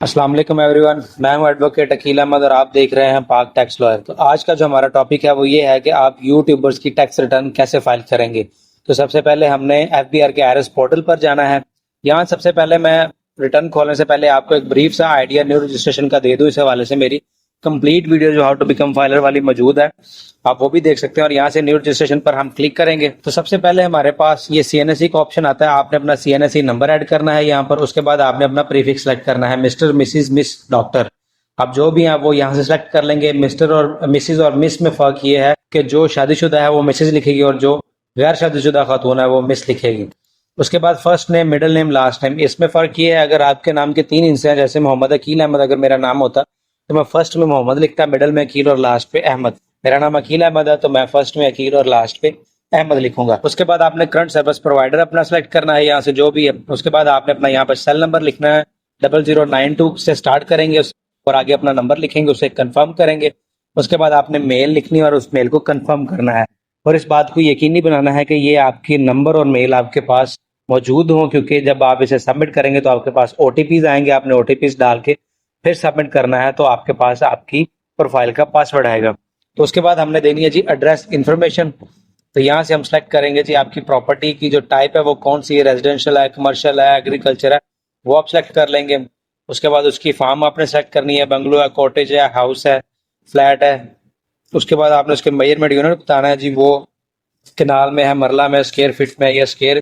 अस्सलाम वालेकुम एवरीवन। मैं हूं एडवोकेट अकील अहमद और आप देख रहे हैं पाक टैक्स लॉयर। तो आज का जो हमारा टॉपिक है वो ये है कि आप यूट्यूबर्स की टैक्स रिटर्न कैसे फाइल करेंगे। तो सबसे पहले हमने एफबीआर के आईआरएस पोर्टल पर जाना है। यहाँ सबसे पहले मैं रिटर्न खोलने से पहले आपको एक ब्रीफ सा आइडिया न्यू रजिस्ट्रेशन का दे दूं। इस हवाले से मेरी कंप्लीट वीडियो जो हाउ टू बिकम फाइलर वाली मौजूद है, आप वो भी देख सकते हैं। और यहाँ से न्यू रजिस्ट्रेशन पर हम क्लिक करेंगे तो सबसे पहले हमारे पास ये सीएनएसई का ऑप्शन आता है। आपने अपना सीएनएसई नंबर ऐड करना है यहाँ पर। उसके बाद आपने अपना प्रीफिक्स सेलेक्ट करना है, मिस्टर, मिसिज, मिस, डॉक्टर। आप जो भी हैं वो यहाँ से सेलेक्ट कर लेंगे। मिस्टर और मिसिज और मिस में फर्क ये है कि जो शादीशुदा है वो मिसिज लिखेगी और जो गैर शादीशुदा खातून है वो मिस लिखेगी। उसके बाद first name, middle name, last name. इसमें फर्क ये है, अगर आपके नाम के 3 हिस्से हैं, जैसे मोहम्मद अकील अहमद अगर मेरा नाम होता तो मैं फर्स्ट में मोहम्मद लिखता, मिडल में अकील और लास्ट पे अहमद। मेरा नाम अकील अहमद है तो मैं फर्स्ट में अकील और लास्ट पे अहमद लिखूंगा। उसके बाद आपने करंट सर्विस प्रोवाइडर अपना सेलेक्ट करना है यहाँ से जो भी है। उसके बाद आपने अपना यहाँ पर सेल नंबर लिखना है। 0092 से स्टार्ट करेंगे और आगे अपना नंबर लिखेंगे, उसे कंफर्म करेंगे। उसके बाद आपने मेल लिखनी है और उस मेल को कंफर्म करना है और इस बात को यकीनी बनाना है कि ये आपकी नंबर और मेल आपके पास मौजूद हो, क्योंकि जब आप इसे सबमिट करेंगे तो आपके पास ओटीपीज आएंगे। आपने ओटीपीज डाल के फिर सबमिट करना है तो आपके पास आपकी प्रोफाइल का पासवर्ड आएगा। तो उसके बाद हमने देनी है जी एड्रेस इन्फॉर्मेशन। तो यहाँ से हम सेलेक्ट करेंगे जी आपकी प्रॉपर्टी की जो टाइप है वो कौन सी है, रेजिडेंशियल है, कमर्शियल है, एग्रीकल्चर है, वो आप सेलेक्ट कर लेंगे। उसके बाद उसकी फार्म आपने सेलेक्ट करनी है, बंगलो है, कॉटेज है, हाउस है, फ्लैट है। उसके बाद आपने उसके मेजरमेंट यूनिट बताना है जी, वो कनाल में है, मरला में, स्क्वायर फीट में या स्क्वायर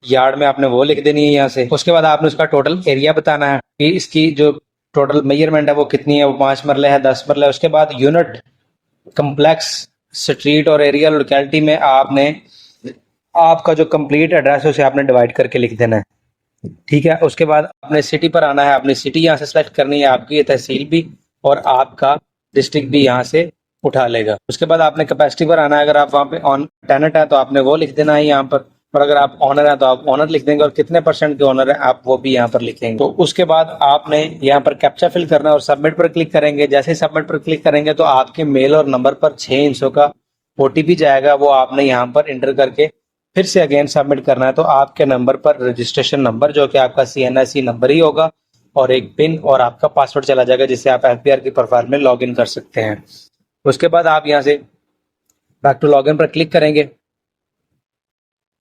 यार्ड में, आपने वो लिख देनी है यहाँ से। उसके बाद आपने उसका टोटल एरिया बताना है कि इसकी जो टोटल मेजरमेंट है वो कितनी है, वो 5 मरले है, 10 मरले है। उसके बाद यूनिट, कम्प्लेक्स, स्ट्रीट और एरिया लोकेलिटी में आपने आपका जो कंप्लीट एड्रेस है उसे आपने डिवाइड करके लिख देना है। ठीक है। उसके बाद अपने सिटी पर आना है। अपनी सिटी यहाँ से सेलेक्ट करनी है, आपकी तहसील भी और आपका डिस्ट्रिक्ट भी यहाँ से उठा लेगा। उसके बाद आपने कैपेसिटी पर आना है। अगर आप वहाँ पे ऑन टेनेंट है तो आपने वो लिख देना है यहाँ पर, और अगर आप ऑनर है तो आप ऑनर लिख देंगे और कितने परसेंट के ऑनर है आप वो भी यहाँ पर लिखेंगे। तो उसके बाद आपने यहाँ पर कैप्चा फिल करना है और सबमिट पर क्लिक करेंगे। जैसे ही सबमिट पर क्लिक करेंगे तो आपके मेल और नंबर पर 6 अंकों का ओटीपी जाएगा, वो आपने यहाँ पर इंटर करके फिर से अगेन सबमिट करना है। तो आपके नंबर पर रजिस्ट्रेशन नंबर जो कि आपका सीएनआईसी नंबर ही होगा और एक पिन और आपका पासवर्ड चला जाएगा, जिससे आप एफबीआर की प्रोफाइल में लॉगिन कर सकते हैं। उसके बाद आप यहाँ से बैक टू लॉगिन पर क्लिक करेंगे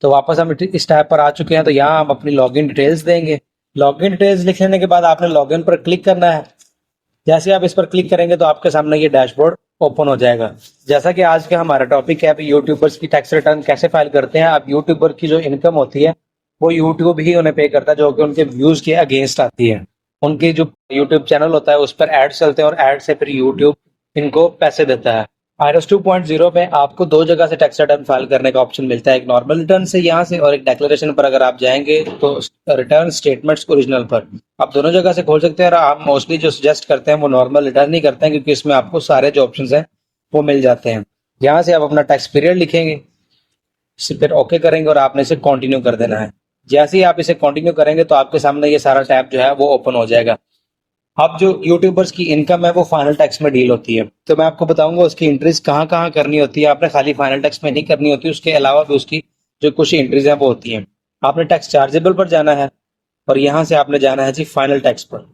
तो वापस हम इस टैब पर आ चुके हैं। तो यहाँ हम अपनी लॉगिन डिटेल्स देंगे। लॉगिन डिटेल्स लिख लेने के बाद आपने लॉगिन पर क्लिक करना है। जैसे आप इस पर क्लिक करेंगे तो आपके सामने ये डैशबोर्ड ओपन हो जाएगा। जैसा कि आज का हमारा टॉपिक है यूट्यूबर्स की टैक्स रिटर्न कैसे फाइल करते हैं। अब यूट्यूबर की जो इनकम होती है वो यूट्यूब ही उन्हें पे करता है, जो कि उनके व्यूज के अगेंस्ट आती है। उनकी जो यूट्यूब चैनल होता है उस पर एड्स चलते हैं और एड से फिर यूट्यूब इनको पैसे देता है। आईआरएस 2.0 पे आपको 2 जगह से टैक्स रिटर्न फाइल करने का ऑप्शन मिलता है, एक नॉर्मल रिटर्न से यहाँ से और एक डिक्लेरेशन पर अगर आप जाएंगे तो रिटर्न स्टेटमेंट्स ओरिजिनल पर। आप दोनों जगह से खोल सकते हैं और आप मोस्टली जो सजेस्ट करते हैं वो नॉर्मल रिटर्न ही करते हैं, क्योंकि इसमें आपको सारे जो ऑप्शन हैं वो मिल जाते हैं। यहाँ से आप अपना टैक्स पीरियड लिखेंगे, फिर ओके करेंगे और आपने इसे कंटिन्यू कर देना है। जैसे ही आप इसे कंटिन्यू करेंगे तो आपके सामने ये सारा टैब जो है वो ओपन हो जाएगा। अब जो यूट्यूबर्स की इनकम है वो फाइनल टैक्स में डील होती है, तो मैं आपको बताऊंगा उसकी एंट्रीज कहाँ कहाँ करनी होती है। आपने खाली फाइनल टैक्स में नहीं करनी होती, उसके अलावा भी उसकी जो कुछ एंट्रीज हैं वो होती हैं। आपने टैक्स चार्जेबल पर जाना है और यहाँ से आपने जाना है जी फाइनल टैक्स पर।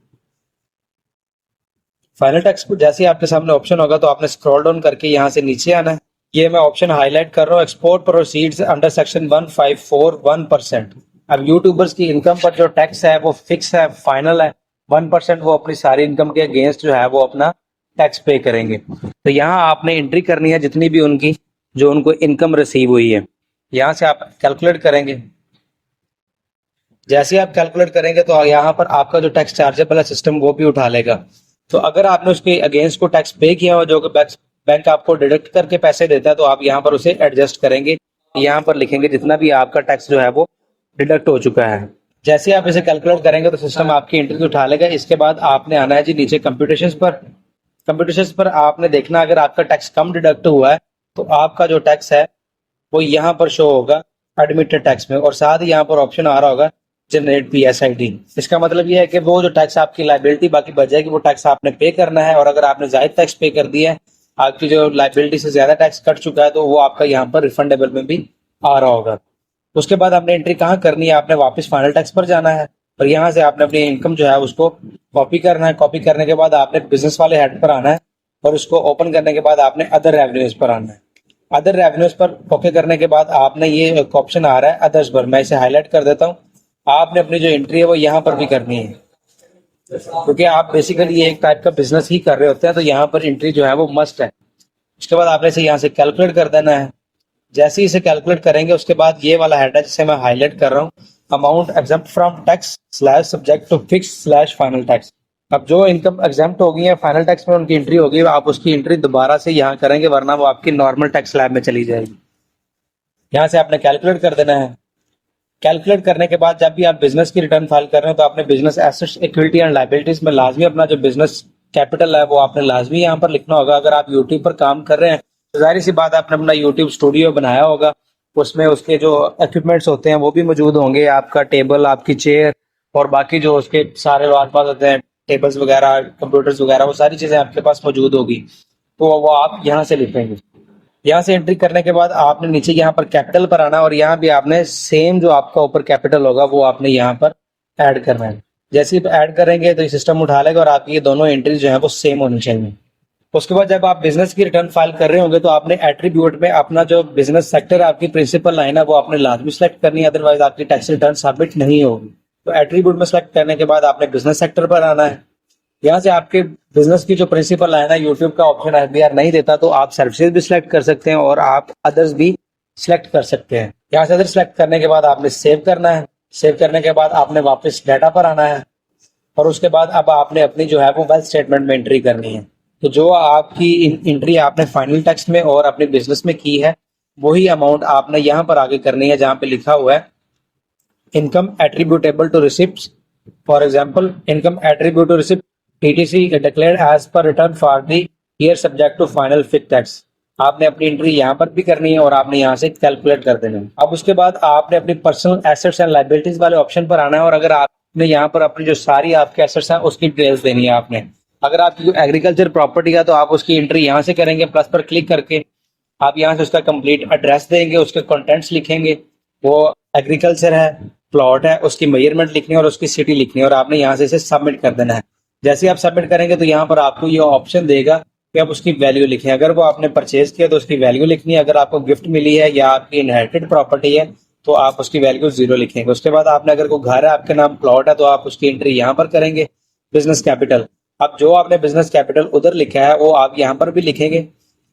फाइनल टैक्स पर जैसे ही आपके सामने ऑप्शन होगा तो आपने स्क्रॉल डाउन करके यहाँ से नीचे आना है। ये मैं ऑप्शन हाईलाइट कर रहा हूँ, एक्सपोर्ट प्रोसीड्स अंडर सेक्शन 1541%। अब यूट्यूबर्स की इनकम पर जो टैक्स है वो फिक्स है, फाइनल है 1%। वो अपनी सारी इनकम के अगेंस्ट जो है वो अपना टैक्स पे करेंगे। तो यहाँ आपने एंट्री करनी है जितनी भी उनकी जो उनको इनकम रिसीव हुई है। यहाँ से आप कैलकुलेट करेंगे। जैसे आप कैलकुलेट करेंगे तो यहाँ पर आपका जो टैक्स चार्जेबल है सिस्टम वो भी उठा लेगा। तो अगर आपने उसके अगेंस्ट को टैक्स पे किया हो जो कि बैंक आपको डिडक्ट करके पैसे देता है तो आप यहाँ पर उसे एडजस्ट करेंगे। यहाँ पर लिखेंगे जितना भी आपका टैक्स जो है वो डिडक्ट हो चुका है। जैसे आप इसे कैलकुलेट करेंगे तो सिस्टम आपकी एंट्री उठा लेगा। इसके बाद आपने आना है जी नीचे कंप्यूटेशंस पर। कंप्यूटेशंस पर आपने देखना अगर आपका टैक्स कम डिडक्ट हुआ है तो आपका जो टैक्स है वो यहाँ पर शो होगा एडमिटेड टैक्स में, और साथ ही यहाँ पर ऑप्शन आ रहा होगा जनरेट पीएसआईडी। इसका मतलब ये है कि वो जो टैक्स आपकी लाइबिलिटी बाकी बच जाएगी वो टैक्स आपने पे करना है, और अगर आपने जायद टैक्स पे कर दिया है, आपकी जो लाइबिलिटी से ज्यादा टैक्स कट चुका है, तो वो आपका यहाँ पर रिफंडेबल में भी आ रहा होगा। उसके बाद आपने एंट्री कहाँ करनी है, आपने वापस फाइनल टैक्स पर जाना है और यहाँ से आपने अपनी इनकम जो है उसको कॉपी करना है। कॉपी करने के बाद आपने बिजनेस वाले हेड पर आना है और उसको ओपन करने के बाद आपने अदर रेवेन्यूज पर आना है। अदर रेवेन्यूज पर ओके करने के बाद आपने ये एक ऑप्शन आ रहा है अदर्स पर, मैं इसे हाईलाइट कर देता हूँ। आपने अपनी जो एंट्री है वो यहाँ पर भी करनी है, क्योंकि आप बेसिकली ये एक टाइप का बिजनेस ही कर रहे होते हैं, तो यहाँ पर एंट्री जो है वो मस्ट है। उसके बाद आपने इसे यहाँ से कैलकुलेट कर देना है। जैसे ही इसे कैलकुलेट करेंगे उसके बाद ये वाला हेड है जिसे मैं हाईलाइट कर रहा हूँ, amount exempt from tax slash subject to fix slash final tax. अब जो इनकम एग्जम्प्ट होगी है फाइनल टैक्स में उनकी एंट्री होगी, आप उसकी एंट्री दोबारा से यहाँ करेंगे, वरना वो आपकी नॉर्मल टैक्स स्लैब में चली जाएगी। यहाँ से आपने कैलकुलेट कर देना है। कैलकुलेट करने के बाद जब भी आप बिजनेस की रिटर्न फाइल कर रहे हो तो आपने business assets, equity and liabilities में लाजमी अपना जो बिजनेस कैपिटल है वो आपने लाजमी यहाँ पर लिखना होगा। अगर आप यूट्यूब पर काम कर रहे हैं तो जाहिर सी बात आपने अपना यूट्यूब स्टूडियो बनाया होगा, उसमें उसके जो इक्विपमेंट्स होते हैं वो भी मौजूद होंगे, आपका टेबल, आपकी चेयर और बाकी जो उसके सारे आस पास होते हैं, टेबल्स वगैरह, कंप्यूटर्स वगैरह, वो सारी चीज़ें आपके पास मौजूद होगी। तो वो आप यहाँ से लिखेंगे। यहाँ से एंट्री करने के बाद आपने नीचे यहाँ पर कैपिटल पर आना और यहाँ भी आपने सेम जो आपका ऊपर कैपिटल होगा वो आपने यहाँ पर ऐड करना है। जैसे ही ऐड करेंगे तो सिस्टम उठा लेगा और आपकी ये दोनों एंट्री जो है वो सेम होनी चाहिए। उसके बाद जब आप बिजनेस की रिटर्न फाइल कर रहे होंगे तो आपने एट्रीब्यूट में अपना जो बिजनेस सेक्टर, आपकी प्रिंसिपल लाइन है, वो आपने लाजमी सेलेक्ट करनी है, अदरवाइज आपकी टैक्स रिटर्न सबमिट नहीं होगी। तो एट्रीब्यूट में सेलेक्ट करने के बाद आपने बिजनेस सेक्टर पर आना है। यहाँ से आपके बिजनेस की जो प्रिंसिपल लाइन है, यूट्यूब का ऑप्शन एफबीआर नहीं देता, तो आप सर्विसेज भी सिलेक्ट कर सकते हैं और आप अदर्स भी सिलेक्ट कर सकते हैं। यहाँ से अदर सिलेक्ट करने के बाद आपने सेव करना है। सेव करने के बाद आपने वापस डाटा पर आना है और उसके बाद अब आपने अपनी जो है वो वेल्थ स्टेटमेंट में एंट्री करनी है। तो जो आपकी एंट्री आपने फाइनल टैक्स में और अपने बिजनेस में की है वही अमाउंट आपने यहाँ पर आगे करनी है, जहाँ पे लिखा हुआ है income attributable to receipts. For example, income attribute to receipt TTC declared as per return for the year subject to final fix tax. आपने अपनी एंट्री यहाँ पर भी करनी है और आपने यहाँ से कैलकुलेट कर देना है। अब उसके बाद आपने अपनी पर्सनल एसेट्स एंड लायबिलिटीज वाले ऑप्शन पर आना है और अगर आपने यहाँ पर अपनी जो सारी आपके एसेट्स हैं उसकी डिटेल्स देनी है आपने। अगर आपकी एग्रीकल्चर प्रॉपर्टी है तो आप उसकी एंट्री यहाँ से करेंगे, प्लस पर क्लिक करके आप यहाँ से उसका कंप्लीट एड्रेस देंगे, उसके कंटेंट्स लिखेंगे, वो एग्रीकल्चर है, प्लॉट है, उसकी मेजरमेंट लिखनी है और उसकी सिटी लिखनी है और आपने यहाँ से इसे सबमिट कर देना है। जैसे ही आप सबमिट करेंगे तो यहाँ पर आपको ये ऑप्शन देगा कि आप उसकी वैल्यू लिखें। अगर वो आपने परचेज किया तो उसकी वैल्यू लिखनी है, अगर आपको गिफ्ट मिली है या आपकी इनहेरिटेड प्रॉपर्टी है तो आप उसकी वैल्यू 0 लिखेंगे। उसके बाद आपने अगर कोई घर है आपके नाम, प्लॉट है, तो आप उसकी एंट्री यहाँ पर करेंगे, बिजनेस कैपिटल। अब जो आपने बिजनेस कैपिटल उधर लिखा है वो आप यहाँ पर भी लिखेंगे।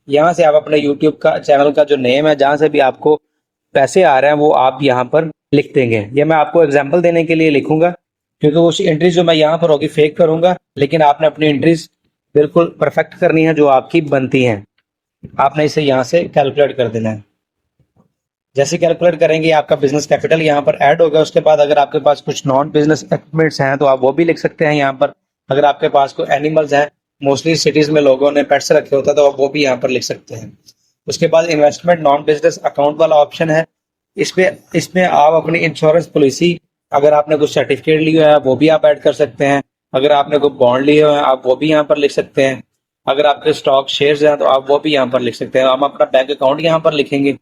यहाँ से आप अपने यूट्यूब का चैनल का जो नेम है, जहाँ से भी आपको पैसे आ रहे हैं, वो आप यहाँ पर लिख देंगे। ये मैं आपको एग्जाम्पल देने के लिए लिखूंगा क्योंकि वो एंट्रीज जो मैं यहाँ पर होगी फेक करूंगा, लेकिन आपने अपनी एंट्रीज बिल्कुल परफेक्ट करनी है जो आपकी बनती हैं। आपने इसे यहाँ से कैलकुलेट कर देना है। जैसे कैलकुलेट करेंगे आपका बिजनेस कैपिटल यहाँ पर ऐड होगा। उसके बाद अगर आपके पास कुछ नॉन बिजनेस इक्विपमेंट्स हैं तो आप वो भी लिख सकते हैं यहाँ पर। अगर आपके पास कोई एनिमल्स हैं, मोस्टली सिटीज में लोगों ने पेट्स रखे होता है, तो आप वो भी यहाँ पर लिख सकते हैं। उसके बाद इन्वेस्टमेंट नॉन बिजनेस अकाउंट वाला ऑप्शन है, इसमें आप अपनी इंश्योरेंस पॉलिसी, अगर आपने कुछ सर्टिफिकेट लिया है वो भी आप ऐड कर सकते हैं। अगर आपने कोई बॉन्ड लिए हुए हैं आप वो भी यहाँ पर लिख सकते हैं। अगर आपके स्टॉक शेयर्स हैं तो आप वो भी यहाँ पर लिख सकते हैं। हम अपना बैंक अकाउंट यहाँ पर लिखेंगे।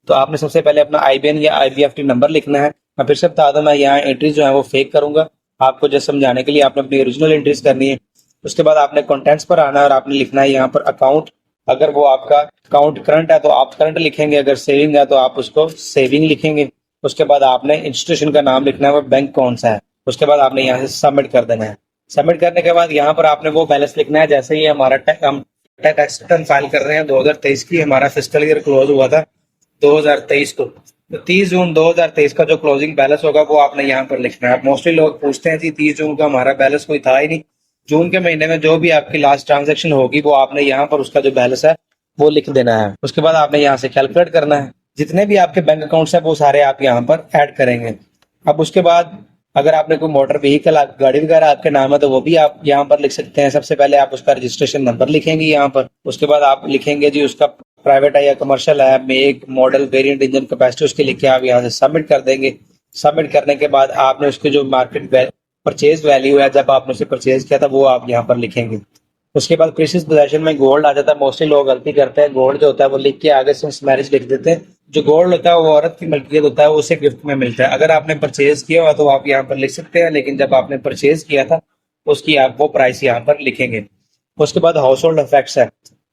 तो आपने सबसे पहले अपना आईबीएन या आईबीएफटी नंबर लिखना है। मैं फिर से बता दूं, मैं यहाँ एंट्रीज जो है वो फेक करूंगा आपको जस्ट समझाने के लिए। आपने अपनी ओरिजिनल एंट्रीज करनी है। उसके बाद आपने कंटेंट्स पर आना है और आपने लिखना है यहाँ पर अकाउंट। अगर वो आपका अकाउंट करंट है तो आप करंट लिखेंगे, अगर सेविंग है तो आप उसको सेविंग लिखेंगे। उसके बाद आपने इंस्टीट्यूशन का नाम लिखना है, वो बैंक कौन सा है। उसके बाद आपने यहाँ से सबमिट कर देना है। सबमिट करने के बाद यहाँ पर आपने वो बैलेंस लिखना है। जैसे ही हमारा हम टैक्स रिटर्न फाइल कर रहे हैं 2023 की, हमारा फिस्कल ईयर क्लोज हुआ था 2023 को, तो 30 जून 2023 का जो क्लोजिंग बैलेंस होगा वो आपने यहाँ पर लिखना है। मोस्टली लोग पूछते हैं जी 30 जून का हमारा बैलेंस कोई था ही नहीं। जून के महीने में जो भी आपकी लास्ट ट्रांजैक्शन होगी वो आपने यहाँ पर उसका जो बैलेंस है वो लिख देना है। उसके बाद आपने यहाँ से कैलकुलेट करना है। जितने भी आपके बैंक अकाउंट्स हैं वो सारे आप यहाँ पर ऐड करेंगे। अब उसके बाद अगर आपने कोई मोटर व्हीकल, गाड़ी वगैरह आपके नाम है तो वो भी आप यहाँ पर लिख सकते हैं। सबसे पहले आप उसका रजिस्ट्रेशन नंबर लिखेंगे यहाँ पर। उसके बाद आप लिखेंगे जी उसका प्राइवेट है या कमर्शियल है, make, model, variant, engine capacity, उसके लिख के आप यहाँ से सबमिट कर देंगे। सबमिट करने के बाद आपने उसके जो मार्केट परचेज वैल्यू है, जब आपने उसे परचेज किया था, वो आप यहाँ पर लिखेंगे। उसके बाद प्रीशियस पोजेशन में गोल्ड आ जाता है। मोस्टली लोग गलती करते हैं, गोल्ड जो होता है वो लिख के आगे से मैरिज लिख देते हैं। जो गोल्ड होता है वो औरत की मलकियत होता है, वो उसे गिफ्ट में मिलता है। अगर आपने परचेज किया हुआ तो आप यहाँ पर लिख सकते हैं, लेकिन जब आपने परचेज किया था उसकी आप वो प्राइस यहाँ पर लिखेंगे। उसके बाद हाउस होल्ड इफेक्ट्स है।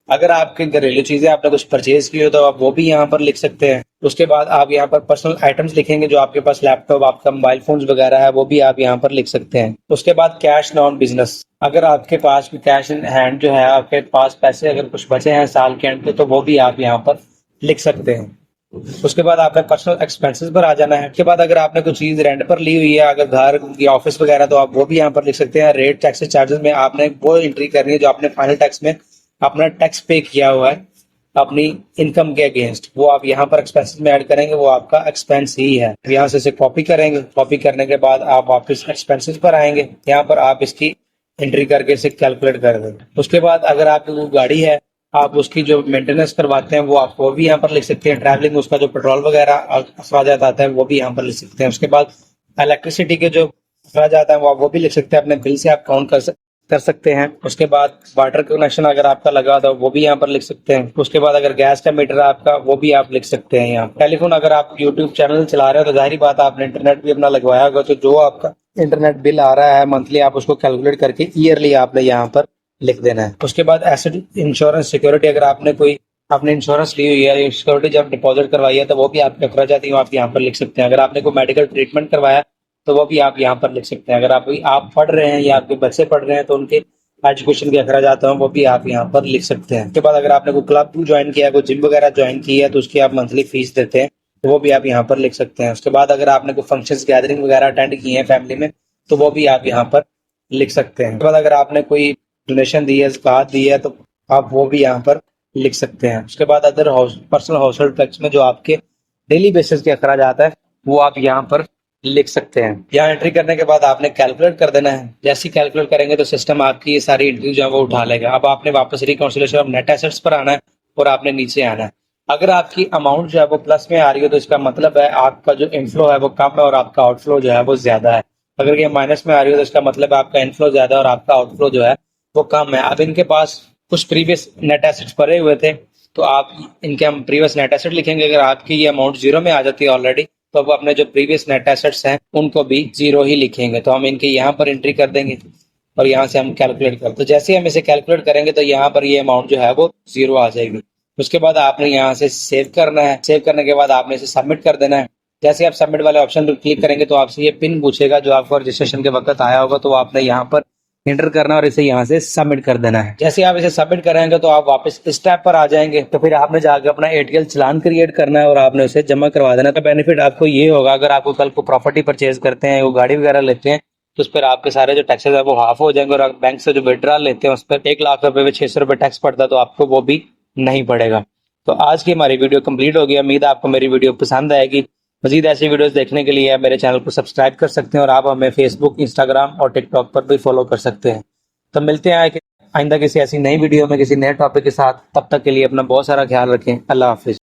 अगर आपके घरेलू चीजें आपने कुछ परचेज की हो तो आप वो भी यहाँ पर लिख सकते हैं। उसके बाद आप यहाँ पर पर्सनल आइटम्स लिखेंगे, जो आपके पास लैपटॉप, आपका मोबाइल फोन्स वगैरह है, वो भी आप यहाँ पर लिख सकते हैं। उसके बाद कैश नॉन बिजनेस, अगर आपके पास कैश इन हैंड जो है, आपके पास पैसे अगर कुछ बचे हैं साल के एंड पे, तो वो भी आप यहाँ पर लिख सकते हैं। उसके बाद आपने पर्सनल एक्सपेंसेस पर आ जाना है। उसके बाद अगर आपने कोई चीज रेंट पर ली हुई है, अगर घर या ऑफिस वगैरह, तो आप वो भी यहाँ पर लिख सकते हैं। रेट, टैक्सेस, चार्जेस में आपने वो एंट्री करनी है जो आपने फाइनल टैक्स में अपना टैक्स पे किया हुआ है अपनी इनकम के अगेंस्ट, वो आप यहाँ पर एक्सपेंसेस में ऐड करेंगे, वो आपका एक्सपेंस ही है। यहाँ से इसे कॉपी करेंगे, कॉपी करने के बाद आप वापस एक्सपेंसेस पर आएंगे, यहाँ पर आप इसकी एंट्री करके इसे कैलकुलेट कर देंगे। उसके बाद अगर आपकी वो गाड़ी है, आप उसकी जो मेंटेनेंस करवाते हैं वो आप वो भी यहाँ पर लिख सकते हैं। ट्रैवलिंग, उसका जो पेट्रोल वगैरह अखराजात आता है वो भी यहाँ पर लिख सकते हैं। उसके बाद इलेक्ट्रिसिटी के जो अखराजात हैं वो भी लिख सकते हैं, अपने बिल से आप काउंट कर सकते हैं। उसके बाद वाटर कनेक्शन अगर आपका लगा था वो भी यहाँ पर लिख सकते हैं। उसके बाद अगर गैस का मीटर आपका, वो भी आप लिख सकते हैं यहाँ। टेलीफोन, अगर आप यूट्यूब चैनल चला रहे हो तो जाहिर बात आपने इंटरनेट भी अपना लगवाया होगा, तो जो आपका इंटरनेट बिल आ रहा है मंथली, आप उसको कैलकुलेट करके ईयरली आपने यहाँ पर लिख देना है। उसके बाद एसेट इंश्योरेंस सिक्योरिटी, अगर आपने कोई आपने इंश्योरेंस ली हुई है, सिक्योरिटी जब डिपॉजिट करवाई है, तो वो भी आपके अखराजात आप यहाँ पर लिख सकते हैं। अगर आपने कोई मेडिकल ट्रीटमेंट करवाया तो वो भी आप यहाँ पर लिख सकते हैं। अगर आप पढ़ रहे हैं या आपके बच्चे पढ़ रहे हैं तो उनके एजुकेशन के अखराजात हैं वो भी आप यहाँ पर लिख सकते हैं। उसके बाद अगर आपने कोई क्लब ज्वाइन किया है, कोई जिम वगैरह ज्वाइन की है, तो उसकी आप मंथली फीस देते हैं, तो वो भी आप यहाँ पर लिख सकते हैं। उसके बाद अगर आपने कोई फंक्शंस, गैदरिंग वगैरह अटेंड की है फैमिली में, तो वो भी आप यहाँ पर लिख सकते हैं। उसके बाद अगर आपने कोई डोनेशन दी है, ज़कात दी है, तो आप वो भी यहाँ पर लिख सकते हैं। उसके बाद other personal house hold tax में जो आपके डेली बेसिस के अखराजात है वो आप यहाँ पर लिख सकते हैं। यहाँ एंट्री करने के बाद आपने कैलकुलेट कर देना है। जैसे ही कैलकुलेट करेंगे तो सिस्टम आपकी ये सारी एंट्री जो है वो उठा लेगा। अब आपने वापस रिकॉन्सिलेशन ऑफ नेट एसेट्स पर आना है और आपने नीचे आना है। अगर आपकी अमाउंट जो है वो प्लस में आ रही है तो इसका मतलब है आपका जो इनफ्लो है वो कम है और आपका आउटफ्लो जो है वो ज्यादा है। अगर ये माइनस में आ रही है तो इसका मतलब है आपका इनफ्लो ज्यादा है और आपका आउटफ्लो जो है वो कम है। अब इनके पास कुछ प्रीवियस नेट एसेट्स पड़े हुए थे, तो आप इनके हम प्रीवियस नेट एसेट लिखेंगे। अगर आपकी ये अमाउंट जीरो में आ जाती है ऑलरेडी, तो अब अपने जो प्रीवियस नेट एसेट्स हैं उनको भी जीरो ही लिखेंगे। तो हम इनके यहाँ पर एंट्री कर देंगे और यहाँ से हम कैलकुलेट कर, तो जैसे ही हम इसे कैलकुलेट करेंगे तो यहाँ पर ये अमाउंट जो है वो जीरो आ जाएगी। उसके बाद आपने यहाँ से सेव करना है। सेव करने के बाद आपने इसे सबमिट कर देना है। जैसे आप सबमिट वाले ऑप्शन पर क्लिक करेंगे तो आपसे ये पिन पूछेगा जो आपको रजिस्ट्रेशन के वक्त आया होगा, तो आपने यहाँ पर एंटर करना और इसे यहाँ से सबमिट कर देना है। जैसे आप इसे सबमिट करेंगे तो आप वापस इस टैब पर आ जाएंगे, तो फिर आपने जाकर अपना एटीएल चालान क्रिएट करना है और आपने उसे जमा करवा देना। तो बेनिफिट आपको ये होगा, अगर आपको कल को प्रॉपर्टी परचेज करते हैं, वो गाड़ी वगैरह लेते हैं, तो उस पर आपके सारे जो टैक्सेस है वो हाफ हो जाएंगे। और आप बैंक से जो विड्रॉल लेते हैं उस पर 1 लाख रुपए में 600 रुपए टैक्स पड़ता है, तो आपको वो भी नहीं पड़ेगा। तो आज की हमारी वीडियो कंप्लीट हो गई। उम्मीद है आपको मेरी वीडियो पसंद आएगी। मजीद ऐसी वीडियोस देखने के लिए मेरे चैनल को सब्सक्राइब कर सकते हैं और आप हमें फेसबुक, इंस्टाग्राम और टिकटॉक पर भी फॉलो कर सकते हैं। तो मिलते हैं आइंदा किसी ऐसी नई वीडियो में किसी नए टॉपिक के साथ। तब तक के लिए अपना बहुत सारा ख्याल रखें। अल्लाह हाफिज।